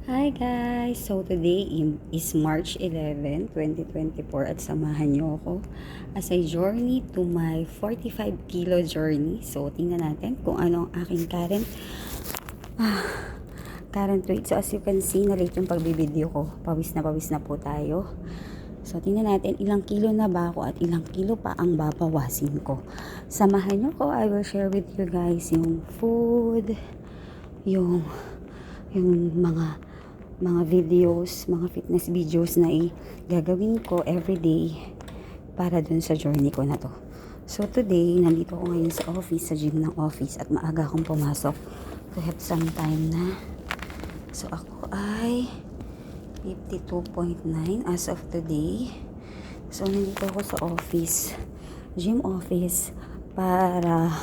Hi guys! So today is March 11, 2024 at samahan niyo ako as I journey to my 45 kilo journey. So tingnan natin kung ano ang aking current weight. So as you can see, na late yung pagbibideo ko. Pawis na po tayo. So tingnan natin ilang kilo na ba ako at ilang kilo pa ang babawasin ko. Samahan niyo ko. I will share with you guys yung food, yung mga videos, mga fitness videos na gagawin ko everyday para dun sa journey ko na to. So today, nandito ako ngayon sa office, sa gym ng office at maaga akong pumasok to have some time na. So ako ay 52.9 as of today. So nandito ako sa office, gym office, para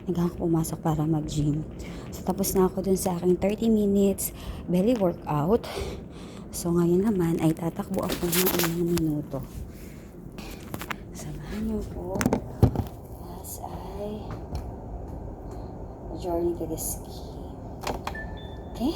ako pumasok para mag-gym. So tapos na ako dun sa aking 30 minutes belly workout. So ngayon naman ay tatakbo ako ng ilang minuto. Samahan niyo po as I journey to this gym. Okay?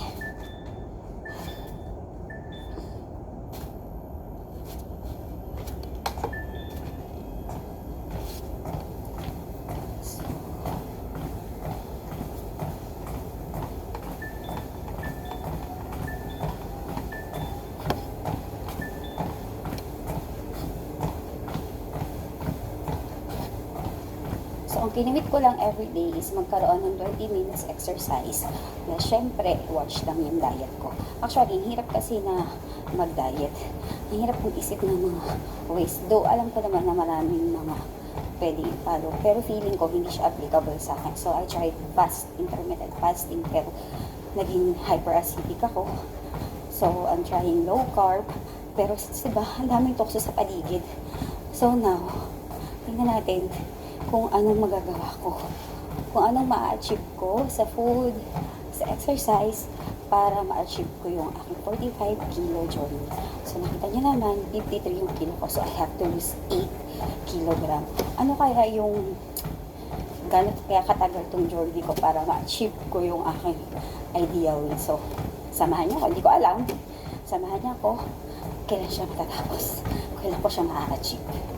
So, ang kinimit ko lang everyday is magkaroon ng 20 minutes exercise na syempre, watch lang yung diet ko. Actually, hirap kasi na mag-diet. Ang hirap kong isip ng mga ways. Though, alam ko naman na maraming mga pwede i-follow. Pero feeling ko, hindi siya applicable sa akin. So, I tried intermittent fasting, pero naging hyperacidic ako. So, I'm trying low carb. Pero, diba, ang daming tukso sa paligid. So, now, tingnan natin kung anong magagawa ko, kung anong ma-achieve ko sa food, sa exercise, para ma-achieve ko yung aking 45 kilo journey. So nakita niyo naman, 53 yung kilo ko, so I have to lose 8 kilogram. Ano kaya yung gano'n kaya katagal tong journey ko para ma-achieve ko yung aking ideal weight? So samahan niyo ako, hindi ko alam, samahan niyo ako, kailan siya matatapos, kailan ko siya ma-achieve.